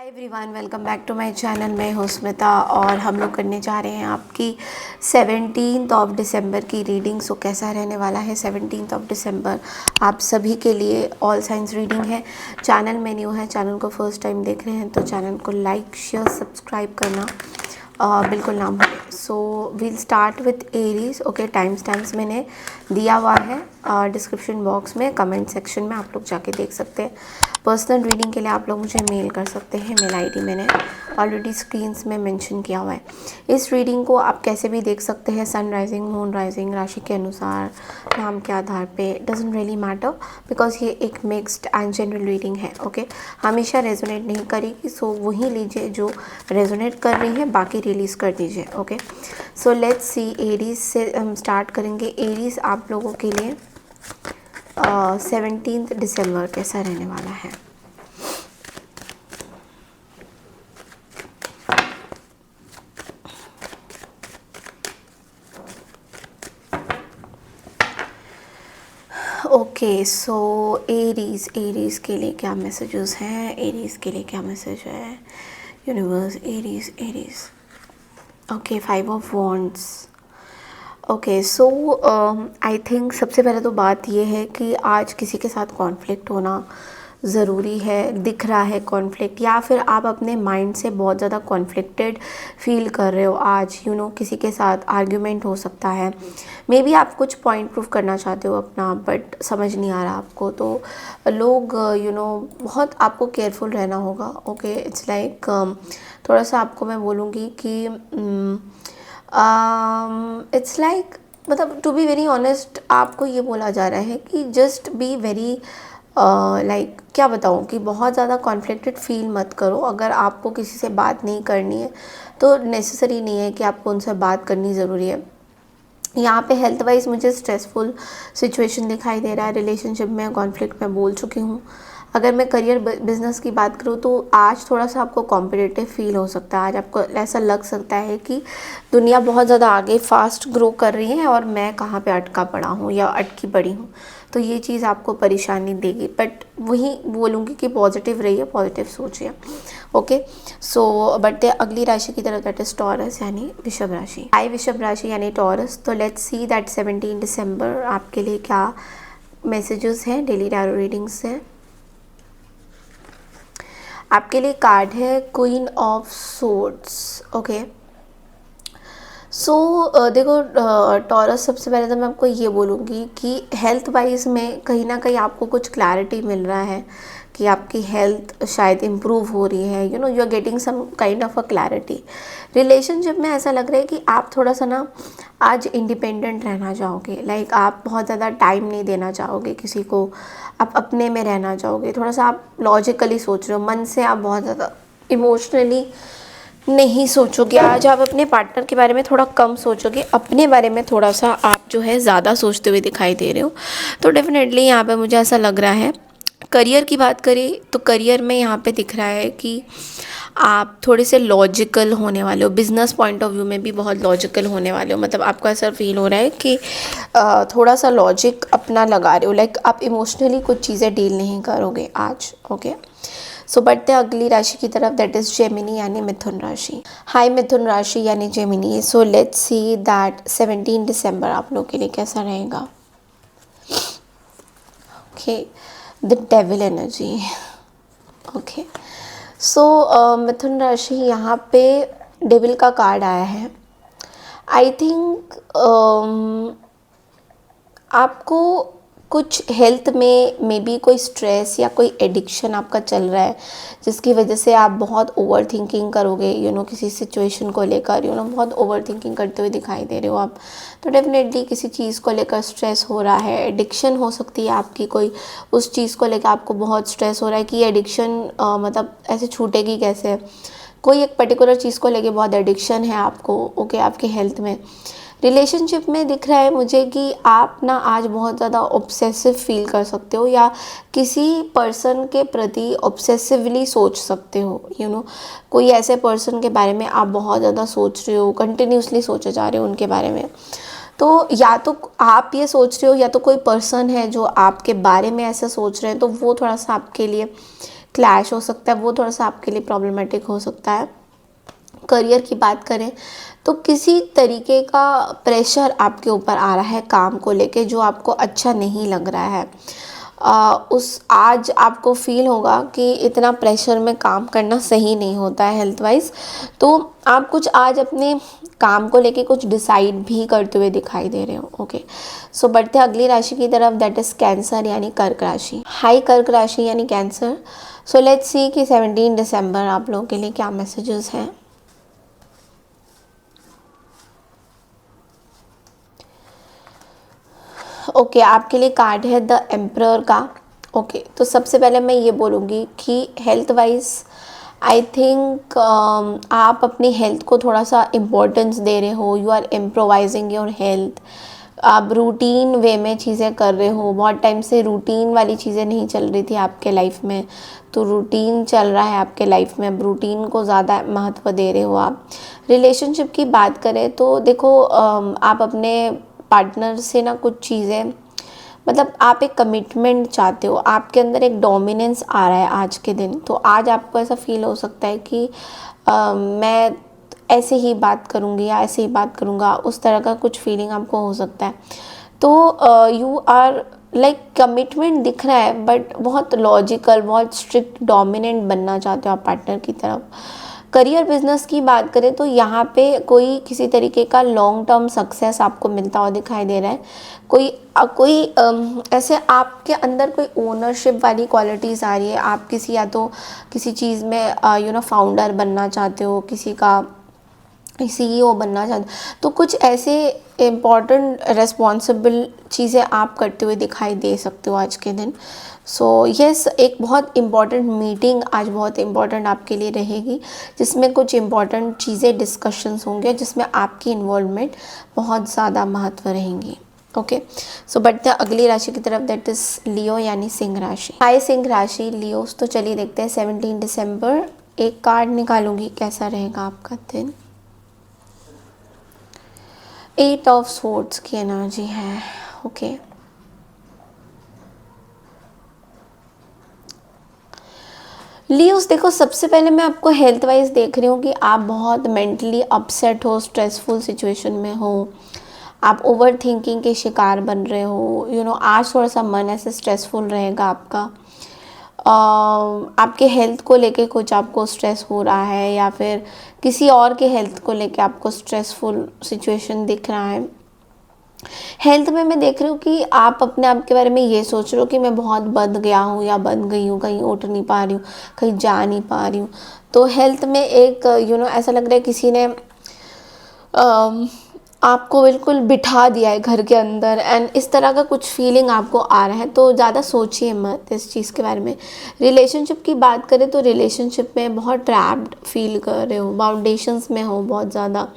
Hi everyone, welcome back to my channel. मैं हूं स्मिता और हम लोग करने जा रहे हैं आपकी 17 दिसंबर की रीडिंग। सो कैसा रहने वाला है 17 दिसंबर आप सभी के लिए। ऑल साइंस रीडिंग है। चैनल में न्यू है, चैनल को फर्स्ट टाइम देख रहे हैं तो चैनल को लाइक शेयर सब्सक्राइब करना बिल्कुल ना भूलें। So we'll start with Aries. Okay, time stamps मैंने दिया हुआ है डिस्क्रिप्शन बॉक्स में, कमेंट सेक्शन में आप लोग जाके देख सकते हैं। पर्सनल रीडिंग के लिए आप लोग मुझे मेल कर सकते हैं। मेल आईडी मैंने ऑलरेडी स्क्रीन्स में मेंशन किया हुआ है। इस रीडिंग को आप कैसे भी देख सकते हैं, सन राइजिंग, मून राइजिंग, राशि के अनुसार, नाम के आधार पे, डजेंट रियली मैटर बिकॉज ये एक मिक्स्ड एंड जनरल रीडिंग है। ओके, हमेशा रेजोनेट नहीं करेगी, सो वही लीजिए जो रेजोनेट कर रही है, बाकी रिलीज़ कर दीजिए। Okay, so let's C. Aries से हम स्टार्ट करेंगे। एरीज आप लोगों के लिए 17 दिसंबर कैसा रहने वाला है। ओके, सो एरीज के लिए क्या मैसेजेस हैं, एरीज के लिए क्या मैसेज है universe. Aries okay, 5 of wands. Okay, so I think सबसे पहले तो बात ये है कि आज किसी के साथ कॉन्फ्लिक्ट होना ज़रूरी है। दिख रहा है कॉन्फ्लिक्ट, या फिर आप अपने माइंड से बहुत ज़्यादा कॉन्फ्लिक्टेड फील कर रहे हो आज। किसी के साथ आर्ग्यूमेंट हो सकता है। मे बी आप कुछ पॉइंट प्रूफ करना चाहते हो अपना, बट समझ नहीं आ रहा आपको, तो लोग बहुत आपको केयरफुल रहना होगा। ओके, इट्स लाइक थोड़ा सा आपको मैं बोलूँगी कि इट्स लाइक मतलब टू बी वेरी ऑनेस्ट आपको ये बोला जा रहा है कि जस्ट बी वेरी लाइक क्या बताऊँ कि बहुत ज़्यादा कॉन्फ्लिक्टेड फील मत करो। अगर आपको किसी से बात नहीं करनी है तो नेसेसरी नहीं है कि आपको उनसे बात करनी ज़रूरी है। यहाँ पे हेल्थ वाइज मुझे स्ट्रेसफुल सिचुएशन दिखाई दे रहा है। रिलेशनशिप में कॉन्फ्लिक्ट मैं बोल चुकी हूँ। अगर मैं करियर बिजनेस की बात करूँ तो आज थोड़ा सा आपको कॉम्पिटिटिव फील हो सकता है। आज आपको ऐसा लग सकता है कि दुनिया बहुत ज़्यादा आगे फास्ट ग्रो कर रही है और मैं कहाँ पे अटका पड़ा हूँ या अटकी पड़ी हूँ, तो ये चीज़ आपको परेशानी देगी। बट वही बोलूँगी कि पॉजिटिव रहिए, पॉजिटिव सोचिए। ओके, सो बढ़ते अगली राशि की तरफ, दैट इज टॉरस यानी वृषभ राशि। आई वृषभ राशि यानी टॉरस। तो लेट्स सी दैट 17 दिसंबर आपके लिए क्या मैसेजेस हैं डेली टैरो रीडिंग्स से। आपके लिए कार्ड है क्वीन ऑफ सोर्ड्स। ओके, सो देखो टॉरस, सबसे पहले तो मैं आपको ये बोलूँगी कि हेल्थ वाइज में कहीं ना कहीं आपको कुछ क्लैरिटी मिल रहा है कि आपकी हेल्थ शायद इम्प्रूव हो रही है। You are getting some kind of a clarity. Relationship में ऐसा लग रहा है कि आप थोड़ा सा ना आज इंडिपेंडेंट रहना चाहोगे। लाइक आप बहुत ज़्यादा टाइम नहीं देना चाहोगे किसी को, आप अपने में रहना चाहोगे। थोड़ा सा आप लॉजिकली सोच रहे हो, मन से आप बहुत ज़्यादा इमोशनली नहीं सोचोगे। आज आप अपने पार्टनर के बारे में थोड़ा कम सोचोगे, अपने बारे में थोड़ा सा आप जो है ज़्यादा सोचते हुए दिखाई दे रहे हो। तो डेफिनेटली यहाँ पे मुझे ऐसा लग रहा है। करियर की बात करें तो करियर में यहाँ पे दिख रहा है कि आप थोड़े से लॉजिकल होने वाले हो। बिजनेस पॉइंट ऑफ व्यू में भी बहुत लॉजिकल होने वाले हो। मतलब आपको ऐसा फील हो रहा है कि थोड़ा सा लॉजिक अपना लगा रहे हो। लाइक आप इमोशनली कुछ चीज़ें डील नहीं करोगे आज। ओके, सो बढ़ते अगली राशि की तरफ, दैट इज जेमिनी यानी मिथुन राशि। हाय मिथुन राशि यानी Gemini. So let's see that 17 December आप लोग के लिए कैसा रहेगा। Okay, the devil energy. Okay, so Mithun राशि, यहाँ पे डेविल का कार्ड आया है। आई थिंक आपको कुछ हेल्थ में मे बी कोई स्ट्रेस या कोई एडिक्शन आपका चल रहा है, जिसकी वजह से आप बहुत ओवर थिंकिंग करोगे। किसी सिचुएशन को लेकर बहुत ओवर थिंकिंग करते हुए दिखाई दे रहे हो आप। तो डेफिनेटली किसी चीज़ को लेकर स्ट्रेस हो रहा है। एडिक्शन हो सकती है आपकी कोई, उस चीज़ को लेकर आपको बहुत स्ट्रेस हो रहा है कि एडिक्शन मतलब ऐसे छूटेगी कैसे। कोई एक पर्टिकुलर चीज़ को लेके बहुत एडिक्शन है आपको। ओके, आपके हेल्थ में। रिलेशनशिप में दिख रहा है मुझे कि आप ना आज बहुत ज़्यादा ऑब्सेसिव फील कर सकते हो, या किसी पर्सन के प्रति ऑब्सेसिवली सोच सकते हो। कोई ऐसे पर्सन के बारे में आप बहुत ज़्यादा सोच रहे हो, कंटिन्यूसली सोचे जा रहे हो उनके बारे में। तो या तो आप ये सोच रहे हो, या तो कोई पर्सन है जो आपके बारे में ऐसा सोच रहे हैं, तो वो थोड़ा सा आपके लिए क्लैश हो सकता है, वो थोड़ा सा आपके लिए प्रॉब्लमेटिक हो सकता है। करियर की बात करें तो किसी तरीके का प्रेशर आपके ऊपर आ रहा है काम को लेके जो आपको अच्छा नहीं लग रहा है। उस आज आपको फील होगा कि इतना प्रेशर में काम करना सही नहीं होता है हेल्थ वाइज। तो आप कुछ आज अपने काम को लेके कुछ डिसाइड भी करते हुए दिखाई दे रहे हो। ओके, सो बढ़ते हैं अगली राशि की तरफ, दैट इज़ कैंसर यानी कर्क राशि। हाई कर्क राशि यानी कैंसर। सो लेट्स सी कि 17 दिसंबर आप लोगों के लिए क्या मैसेजेस हैं। ओके, आपके लिए कार्ड है द एम्परर का। ओके, तो सबसे पहले मैं ये बोलूँगी कि हेल्थ वाइज आई थिंक आप अपनी हेल्थ को थोड़ा सा इम्पोर्टेंस दे रहे हो। You are improvising your health. आप रूटीन वे में चीज़ें कर रहे हो। बहुत टाइम से रूटीन वाली चीज़ें नहीं चल रही थी आपके लाइफ में, तो रूटीन चल रहा है आपके लाइफ में। अब रूटीन को ज़्यादा महत्व दे रहे हो आप। रिलेशनशिप की बात करें तो देखो, आप अपने पार्टनर से ना कुछ चीज़ें, मतलब आप एक कमिटमेंट चाहते हो, आपके अंदर एक डोमिनेंस आ रहा है आज के दिन। तो आज आपको ऐसा फील हो सकता है कि मैं ऐसे ही बात करूँगी या ऐसे ही बात करूँगा, उस तरह का कुछ फीलिंग आपको हो सकता है। तो यू आर लाइक कमिटमेंट दिख रहा है, बट बहुत लॉजिकल, बहुत स्ट्रिक्ट डोमिनेंट बनना चाहते हो आप पार्टनर की तरफ। करियर बिजनेस की बात करें तो यहाँ पे कोई किसी तरीके का लॉन्ग टर्म सक्सेस आपको मिलता हुआ दिखाई दे रहा है। कोई ऐसे आपके अंदर कोई ओनरशिप वाली क्वालिटीज़ आ रही है। आप किसी, या तो किसी चीज़ में फाउंडर बनना चाहते हो, किसी का CEO बनना चाहते हो, तो कुछ ऐसे इम्पॉर्टेंट रिस्पॉन्सिबल चीज़ें आप करते हुए दिखाई दे सकते हो आज के दिन। सो यस, एक बहुत इम्पॉर्टेंट मीटिंग आज बहुत इम्पॉर्टेंट आपके लिए रहेगी, जिसमें कुछ इम्पॉर्टेंट चीज़ें डिस्कशंस होंगे, जिसमें आपकी इन्वॉल्वमेंट बहुत ज़्यादा महत्व रहेंगी। ओके, सो बढ़ते हैं अगली राशि की तरफ, दैट इज़ लियो यानी सिंह राशि। हाय सिंह राशि, लियोस। तो चलिए देखते हैं 17 दिसंबर, एक कार्ड निकालूंगी, कैसा रहेगा आपका दिन। 8 ऑफ स्वॉर्ड्स की एनर्जी है। ओके, लियोस, देखो सबसे पहले मैं आपको हेल्थ वाइज देख रही हूँ कि आप बहुत मेंटली अपसेट हो, स्ट्रेसफुल सिचुएशन में हो, आप ओवर थिंकिंग के शिकार बन रहे हो। आज थोड़ा सा मन ऐसे स्ट्रेसफुल रहेगा आपका। आपके हेल्थ को लेके कुछ आपको स्ट्रेस हो रहा है, या फिर किसी और के हेल्थ को लेके आपको स्ट्रेसफुल सिचुएशन दिख रहा है। हेल्थ में मैं देख रही हूँ कि आप अपने आप के बारे में ये सोच रहे हो कि मैं बहुत बंध गया हूँ या बंध गई हूँ, कहीं उठ नहीं पा रही हूँ, कहीं जा नहीं पा रही हूँ। तो हेल्थ में एक ऐसा लग रहा है किसी ने आपको बिल्कुल बिठा दिया है घर के अंदर, एंड इस तरह का कुछ फीलिंग आपको आ रहा है। तो ज़्यादा सोचिए मत इस चीज़ के बारे में। रिलेशनशिप की बात करें तो रिलेशनशिप में बहुत ट्रैप्ड फील कर रहे हो, बाउंडेशंस में हो, बहुत ज़्यादा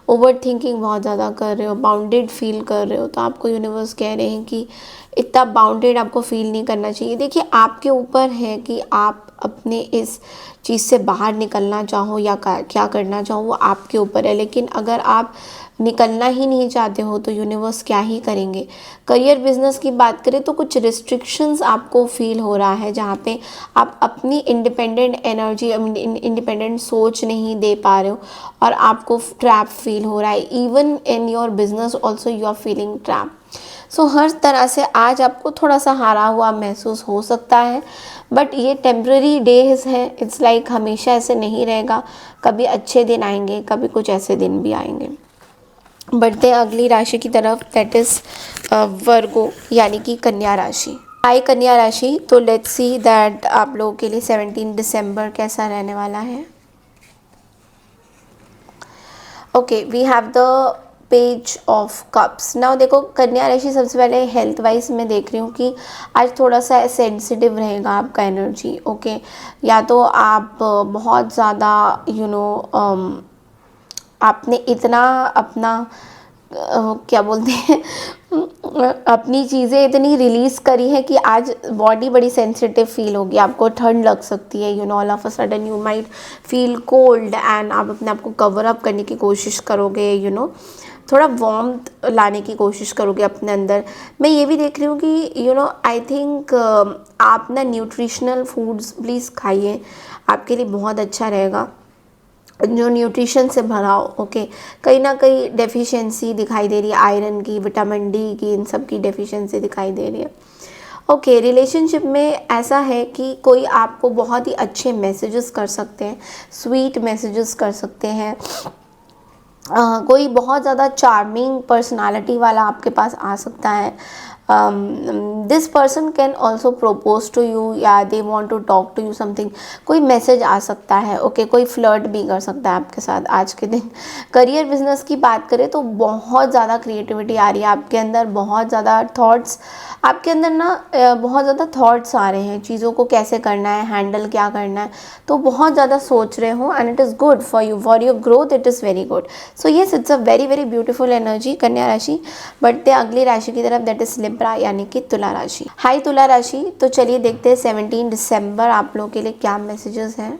ओवर थिंकिंग बहुत ज़्यादा कर रहे हो, बाउंडेड फील कर रहे हो। तो आपको यूनिवर्स कह रहे हैं कि इतना बाउंडेड आपको फील नहीं करना चाहिए। देखिए, आपके ऊपर है कि आप अपने इस चीज़ से बाहर निकलना चाहो या क्या करना चाहो, वो आपके ऊपर है। लेकिन अगर आप निकलना ही नहीं चाहते हो तो यूनिवर्स क्या ही करेंगे। करियर बिजनेस की बात करें तो कुछ रिस्ट्रिक्शंस आपको फील हो रहा है, जहाँ पे आप अपनी इंडिपेंडेंट एनर्जी, इंडिपेंडेंट सोच नहीं दे पा रहे हो, और आपको ट्रैप फील हो रहा है। Even in your business also you are feeling trap. So हर तरह से आज आपको थोड़ा सा हारा हुआ महसूस हो सकता है, बट ये टेम्प्रेरी डेज है। इट्स लाइक हमेशा ऐसे नहीं रहेगा, कभी अच्छे दिन आएंगे, कभी कुछ ऐसे दिन भी आएंगे। बढ़ते हैं अगली राशि की तरफ, दैट इज़ वर्गो यानी कि कन्या राशि। हाय कन्या राशि, तो लेट्स सी दैट आप लोगों के लिए 17 दिसंबर कैसा रहने वाला है। Okay, we have the page of cups. Now देखो, कन्या राशि सबसे पहले हेल्थ वाइज मैं देख रही हूँ कि आज थोड़ा सा सेंसिटिव रहेगा आपका एनर्जी। ओके, या तो आप बहुत ज़्यादा आपने इतना अपना क्या बोलते हैं अपनी चीज़ें इतनी रिलीज़ करी है कि आज बॉडी बड़ी सेंसिटिव फील होगी। आपको ठंड लग सकती है, all of a sudden you might feel cold, and आप अपने आप को कवर अप करने की कोशिश करोगे। थोड़ा वार्मथ लाने की कोशिश करोगे अपने अंदर। मैं ये भी देख रही हूँ कि आई थिंक आप ना न्यूट्रिशनल फूड्स प्लीज़ खाइए, आपके लिए बहुत अच्छा रहेगा, जो न्यूट्रिशन से भरा हो। ओके, कहीं ना कहीं डेफिशिएंसी दिखाई दे रही है, आयरन की, विटामिन डी की, इन सब की डेफिशिएंसी दिखाई दे रही है। ओके, रिलेशनशिप में ऐसा है कि कोई आपको बहुत ही अच्छे मैसेजेस कर सकते हैं, स्वीट मैसेजेस कर सकते हैं। कोई बहुत ज़्यादा चार्मिंग पर्सनालिटी वाला आपके पास आ सकता है। This person can also propose to you, या they want to talk to you something, कोई मैसेज आ सकता है। ओके, कोई फ्लर्ट भी कर सकता है आपके साथ आज के दिन। करियर बिजनेस की बात करें तो बहुत ज़्यादा क्रिएटिविटी आ रही है आपके अंदर, बहुत ज़्यादा थॉट्स आपके अंदर ना, बहुत ज़्यादा थॉट्स आ रहे हैं, चीज़ों को कैसे करना है, हैंडल क्या करना है, तो बहुत ज़्यादा सोच रहे हो, and it is good for you, for your growth it is very good. So yes, it's a very very beautiful energy कन्या राशि। बढ़ते अगली राशि की तरफ, दैट इज लिब्रा यानी कि तुला राशि। हाई तुला राशि, तो चलिए देखते हैं 17 दिसंबर आप लोगों के लिए क्या मैसेजेस हैं।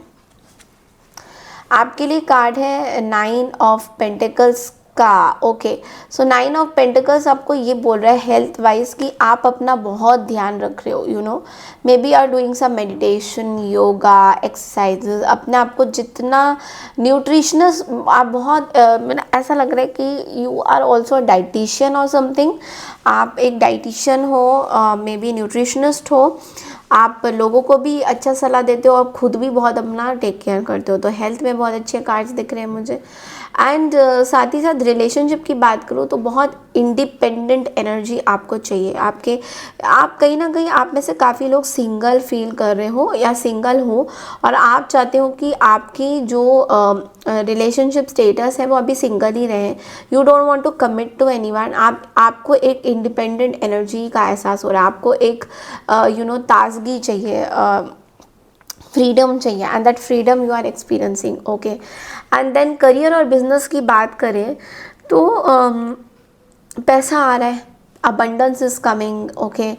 आपके लिए कार्ड है 9 ऑफ पेंटिकल्स का। ओके, सो 9 ऑफ पेंटिकल्स आपको ये बोल रहा है हेल्थ वाइज कि आप अपना बहुत ध्यान रख रहे हो, maybe are doing some meditation, yoga, exercises, अपने आप को जितना न्यूट्रिशनस आप बहुत ऐसा लग रहा है कि यू आर ऑल्सो डाइटिशियन और समथिंग, आप एक डाइटिशियन हो, मे बी न्यूट्रिशनिस्ट हो, आप लोगों को भी अच्छा सलाह देते हो और खुद भी बहुत अपना टेक केयर करते हो, तो हेल्थ में बहुत अच्छे कार्ड्स दिख रहे हैं मुझे। एंड साथ ही साथ रिलेशनशिप की बात करूँ तो बहुत इंडिपेंडेंट एनर्जी आपको चाहिए। आप कहीं ना कहीं, आप में से काफ़ी लोग सिंगल फील कर रहे हो या सिंगल हो, और आप चाहते हो कि आपकी जो रिलेशनशिप स्टेटस है वो अभी सिंगल ही रहे, you don't want to commit to anyone. आपको एक इंडिपेंडेंट एनर्जी का एहसास हो रहा है, आपको एक ताजगी चाहिए, फ्रीडम चाहिए, and that freedom you are experiencing. Okay, and then career और बिजनेस की बात करें तो पैसा आ रहा है, abundance is coming. Okay,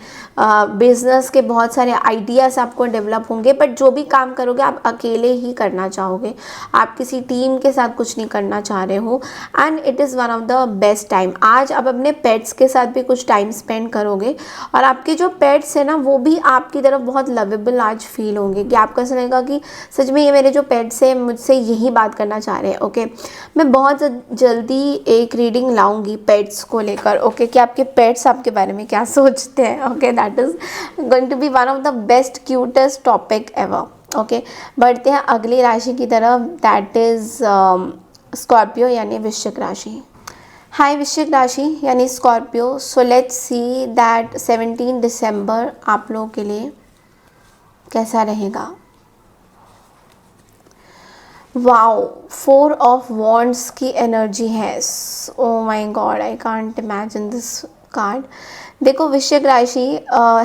business के बहुत सारे आइडियाज़ आपको डेवलप होंगे, बट जो भी काम करोगे आप अकेले ही करना चाहोगे, आप किसी टीम के साथ कुछ नहीं करना चाह रहे हो, and it is one of the best time. आज आप अपने पेट्स के साथ भी कुछ टाइम स्पेंड करोगे, और आपके जो पेट्स हैं ना वो भी आपकी तरफ बहुत लवेबल आज फील होंगे, कि आपको ऐसा लगेगा कि सच में ये मेरे जो पेट्स हैं मुझसे यही बात करना चाह रहे हैं। ओके, मैं बहुत जल्दी एक रीडिंग लाऊंगी पेट्स को लेकर। ओके, कि आपके पेट्स आपके बारे में क्या सोचते हैं। Okay, that is going to be one of the best cutest topic ever. Okay, बढ़ते हैं अगली राशि की तरफ, दैट इज स्कॉर्पियो यानी वृश्चिक राशि। हाय वृश्चिक राशि यानी Scorpio, so let's see that 17 December आप लोगों के लिए कैसा रहेगा। वाओ, 4 ऑफ वॉन्ड्स की एनर्जी है। Oh my God, I can't imagine this card. देखो वृश्चिक राशि,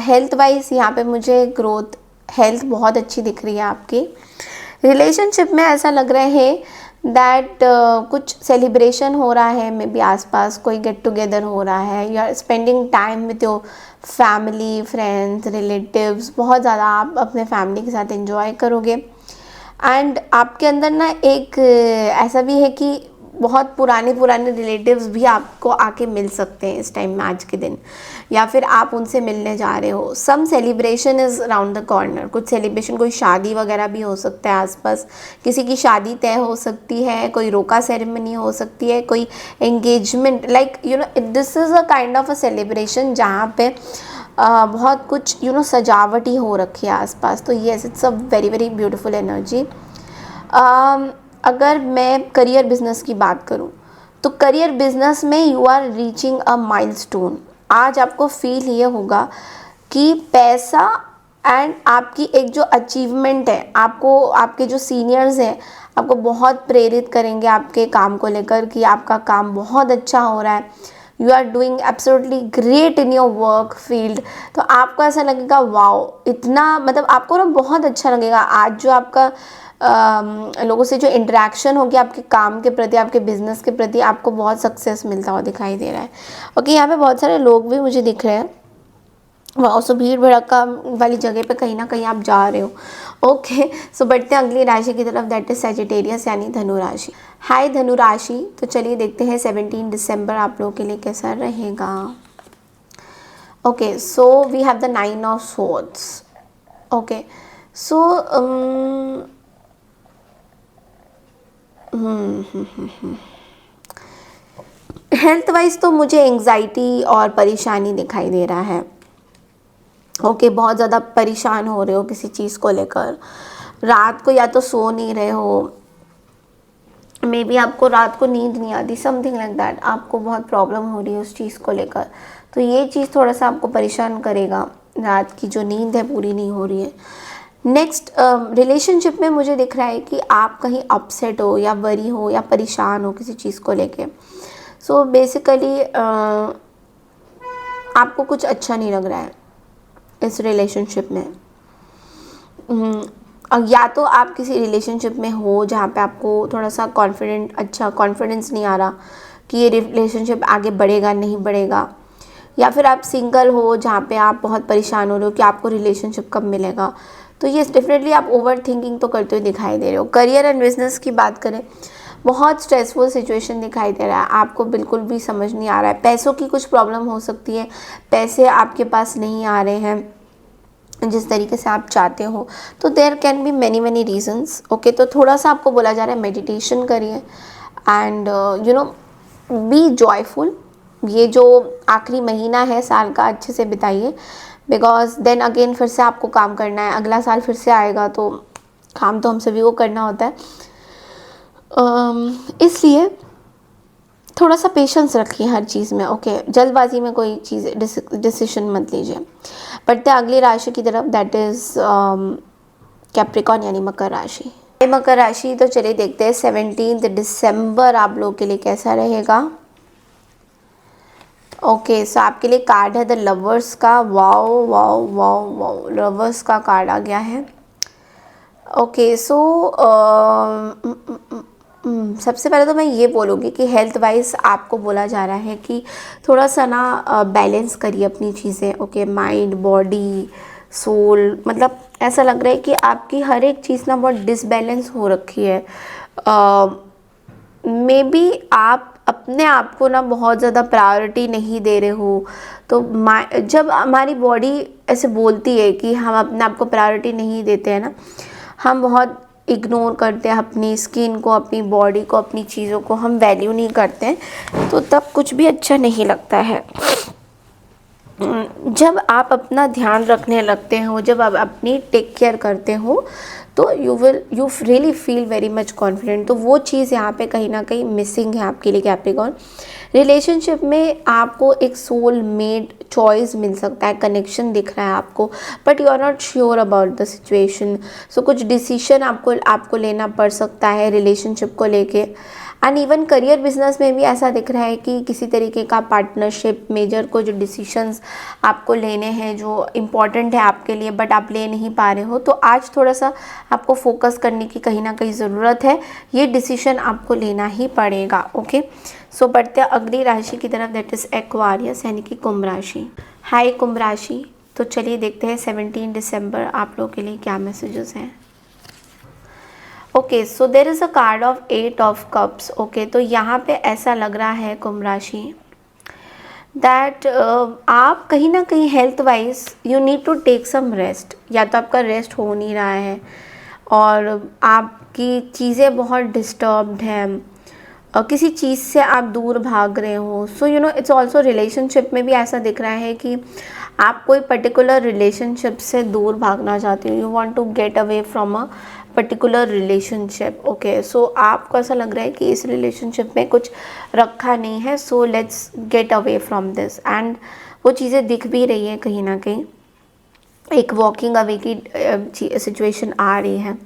हेल्थ वाइज यहाँ पे मुझे ग्रोथ, हेल्थ बहुत अच्छी दिख रही है आपकी। रिलेशनशिप में ऐसा लग रहा है दैट कुछ सेलिब्रेशन हो रहा है, मे बी आसपास कोई गेट टुगेदर हो रहा है, you are spending time with your family, friends, relatives, बहुत ज़्यादा आप अपने फैमिली के साथ एंजॉय करोगे। एंड आपके अंदर ना एक ऐसा भी है कि बहुत पुराने रिलेटिव्स भी आपको आके मिल सकते हैं इस टाइम में, आज के दिन, या फिर आप उनसे मिलने जा रहे हो। Some celebration is around the corner, कुछ सेलिब्रेशन, कोई शादी वगैरह भी हो सकता है आसपास, किसी की शादी तय हो सकती है, कोई रोका सेरेमनी हो सकती है, कोई engagement, like this is a kind of a celebration जहाँ पे बहुत कुछ सजावटी हो रखी है आसपास। तो yes, it's a very very beautiful energy. अगर मैं करियर बिजनेस की बात करूं तो करियर बिजनेस में you are reaching a milestone. आज आपको फील ये होगा कि पैसा एंड आपकी एक जो अचीवमेंट है, आपको आपके जो सीनियर्स हैं आपको बहुत प्रेरित करेंगे आपके काम को लेकर, कि आपका काम बहुत अच्छा हो रहा है, you are doing absolutely great in your work field. तो आपको ऐसा लगेगा वाओ, इतना मतलब आपको ना बहुत अच्छा लगेगा। आज जो आपका लोगों से जो इंटरेक्शन होगी आपके काम के प्रति, आपके बिजनेस के प्रति, आपको बहुत सक्सेस मिलता हुआ दिखाई दे रहा है। ओके, यहाँ पे बहुत सारे लोग भी मुझे दिख रहे हैं वहाँ सो भीड़ भड़का वाली जगह पे कहीं ना कहीं आप जा रहे हो। ओके, सो बढ़ते हैं अगली राशि की तरफ, दैट इज सैजिटेरियस यानी धनु राशि। हाय धनु राशि, तो चलिए देखते हैं 17 दिसंबर आप लोगों के लिए कैसा रहेगा। Okay, so we have the 9 of swords. Okay, so health wise तो मुझे एंग्जाइटी और परेशानी दिखाई दे रहा है। ओके, बहुत ज़्यादा परेशान हो रहे हो किसी चीज़ को लेकर, रात को या तो सो नहीं रहे हो, मे बी आपको रात को नींद नहीं आती, समथिंग लाइक दैट, आपको बहुत प्रॉब्लम हो रही है उस चीज़ को लेकर। तो ये चीज़ थोड़ा सा आपको परेशान करेगा, रात की जो नींद है पूरी नहीं हो रही है। नेक्स्ट रिलेशनशिप में मुझे दिख रहा है कि आप कहीं अपसेट हो या वरी हो या परेशान हो किसी चीज़ को लेके। सो बेसिकली आपको कुछ अच्छा नहीं लग रहा है इस रिलेशनशिप में। या तो आप किसी रिलेशनशिप में हो जहाँ पे आपको थोड़ा सा कॉन्फिडेंस नहीं आ रहा कि ये रिलेशनशिप आगे बढ़ेगा नहीं बढ़ेगा, या फिर आप सिंगल हो जहाँ पे आप बहुत परेशान हो रहे हो कि आपको रिलेशनशिप कब मिलेगा। तो ये डेफिनेटली आप ओवर थिंकिंग तो करते हुए दिखाई दे रहे हो। करियर एंड बिजनेस की बात करें, बहुत स्ट्रेसफुल सिचुएशन दिखाई दे रहा है, आपको बिल्कुल भी समझ नहीं आ रहा है, पैसों की कुछ प्रॉब्लम हो सकती है, पैसे आपके पास नहीं आ रहे हैं जिस तरीके से आप चाहते हो। तो there can be many reasons. Okay, तो थोड़ा सा आपको बोला जा रहा है मेडिटेशन करिए एंड बी जॉयफुल। ये जो आखिरी महीना है साल का अच्छे से बिताइए, बिकॉज देन अगेन फिर से आपको काम करना है, अगला साल फिर से आएगा तो काम तो हम सभी को करना होता है। इसलिए थोड़ा सा पेशेंस रखिए हर चीज़ में। ओके, जल्दबाजी में कोई चीज़ डिसीजन मत लीजिए। बढ़ते अगली राशि की तरफ, दैट इज़ कैप्रिकॉन यानी मकर राशि। मकर राशि, तो चलिए देखते हैं 17 दिसंबर आप लोग के लिए कैसा रहेगा। ओके, सो आपके लिए कार्ड है द लवर्स का। Wow wow wow wow, lovers का कार्ड आ गया है। ओके, सो सबसे पहले तो मैं ये बोलूँगी कि हेल्थ वाइज आपको बोला जा रहा है कि थोड़ा सा ना बैलेंस करिए अपनी चीज़ें। ओके, माइंड, बॉडी, सोल, मतलब ऐसा लग रहा है कि आपकी हर एक चीज़ ना बहुत डिसबैलेंस हो रखी है। मे बी आप अपने आप को ना बहुत ज़्यादा प्रायोरिटी नहीं दे रहे हो। तो जब हमारी बॉडी ऐसे बोलती है कि हम अपने आप को प्रायोरिटी नहीं देते हैं ना, हम बहुत इग्नोर करते हैं अपनी स्किन को, अपनी बॉडी को, अपनी चीज़ों को हम वैल्यू नहीं करते हैं, तो तब कुछ भी अच्छा नहीं लगता है। जब आप अपना ध्यान रखने लगते हो, जब आप अपनी टेक केयर करते हो, तो you really feel very much confident. तो वो चीज़ यहाँ पे कहीं ना कहीं मिसिंग है आपके लिए कैप्रिकॉर्न। रिलेशनशिप में आपको एक सोल मेड चॉइस मिल सकता है, कनेक्शन दिख रहा है आपको, but you are not sure about the situation. So कुछ डिसीजन आपको लेना पड़ सकता है रिलेशनशिप को लेके। एंड इवन करियर बिजनेस में भी ऐसा दिख रहा है कि किसी तरीके का पार्टनरशिप मेजर को जो डिसीशंस आपको लेने हैं जो इम्पॉर्टेंट है आपके लिए, बट आप ले नहीं पा रहे हो, तो आज थोड़ा सा आपको फोकस करने की कहीं ना कहीं ज़रूरत है। ये डिसीजन आपको लेना ही पड़ेगा। ओके, सो बढ़ते हैं अगली राशि की तरफ, दैट इज़ एक्वारियस यानी कि कुंभ राशि। हाय कुंभ राशि, तो चलिए देखते हैं 17 दिसंबर आप लोगों के लिए क्या मैसेजेस हैं। Okay, so there is a card of 8 of cups. Okay, तो यहाँ पे ऐसा लग रहा है कुंभ राशि दैट आप कहीं ना कहीं health wise you need to take some rest. या तो आपका रेस्ट हो नहीं रहा है और आपकी चीज़ें बहुत डिस्टर्ब्ड हैं और किसी चीज़ से आप दूर भाग रहे हो। So you know it's also relationship में भी ऐसा दिख रहा है कि आप कोई पर्टिकुलर रिलेशनशिप से दूर भागना चाहते हो, you want to get away from a particular relationship. Okay, so आपको ऐसा लग रहा है कि इस रिलेशनशिप में कुछ रखा नहीं है, so let's get away from this. And वो चीज़ें दिख भी रही है कहीं ना कहीं, एक वॉकिंग अवे की सिचुएशन आ रही है।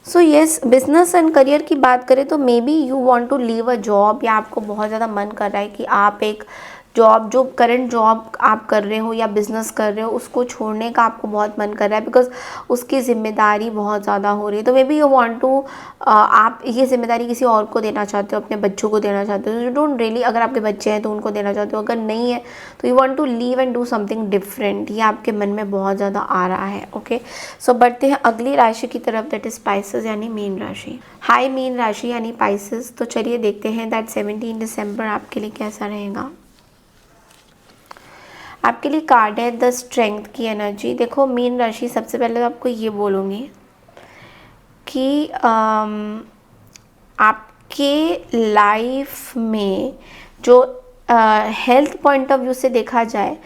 So yes, business and career की बात करें तो maybe you want to leave a job, या आपको बहुत ज़्यादा मन कर रहा है कि आप एक जो करंट जॉब आप कर रहे हो या बिज़नेस कर रहे हो उसको छोड़ने का आपको बहुत मन कर रहा है, बिकॉज उसकी ज़िम्मेदारी बहुत ज़्यादा हो रही है। तो maybe you want to, आप ये ज़िम्मेदारी किसी और को देना चाहते हो, अपने बच्चों को देना चाहते हो। यू डोंट रियली, अगर आपके बच्चे हैं तो उनको देना चाहते हो, अगर नहीं है तो you want to leave and do something different, ये आपके मन में बहुत ज़्यादा आ रहा है। ओके, सो बढ़ते हैं अगली राशि की तरफ, दैट इज स्पाइसेस यानी मीन राशि। हाय मीन राशि यानी पाइसेस, तो चलिए देखते हैं दैट 17 दिसंबर आपके लिए कैसा रहेगा। आपके लिए कार्ड है द स्ट्रेंथ की एनर्जी। देखो मीन राशि, सबसे पहले तो आपको ये बोलूँगी कि आपके लाइफ में जो हेल्थ पॉइंट ऑफ व्यू से देखा जाए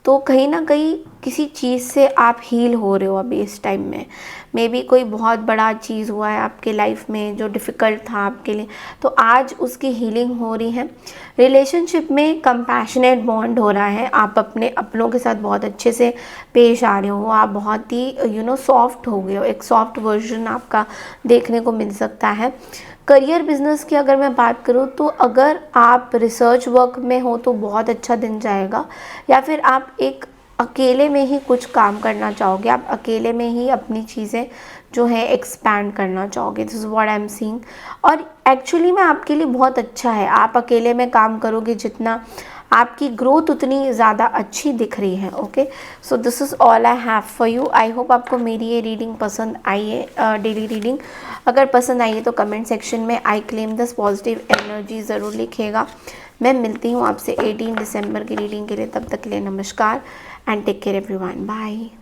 तो कहीं ना कहीं किसी चीज़ से आप हील हो रहे हो अभी इस टाइम में। मे बी कोई बहुत बड़ा चीज़ हुआ है आपके लाइफ में जो डिफ़िकल्ट था आपके लिए, तो आज उसकी हीलिंग हो रही है। रिलेशनशिप में कंपैशनेट बॉन्ड हो रहा है, आप अपने अपनों के साथ बहुत अच्छे से पेश आ रहे हो, आप बहुत ही सॉफ्ट हो गए हो, एक सॉफ्ट वर्जन आपका देखने को मिल सकता है। करियर बिजनेस की अगर मैं बात करूँ तो अगर आप रिसर्च वर्क में हो तो बहुत अच्छा दिन जाएगा, या फिर आप एक अकेले में ही कुछ काम करना चाहोगे, आप अकेले में ही अपनी चीज़ें जो है एक्सपैंड करना चाहोगे। This is what I am seeing, और एक्चुअली में आपके लिए बहुत अच्छा है। आप अकेले में काम करोगे जितना, आपकी ग्रोथ उतनी ज़्यादा अच्छी दिख रही है। Okay, so this is all I have for you. I hope आपको मेरी ये रीडिंग पसंद आई है, डेली रीडिंग। अगर पसंद आई है तो कमेंट सेक्शन में I claim this positive energy ज़रूर लिखिएगा। मैं मिलती हूँ आपसे 18 दिसंबर की रीडिंग के लिए, तब तक के लिए नमस्कार and take care everyone, bye.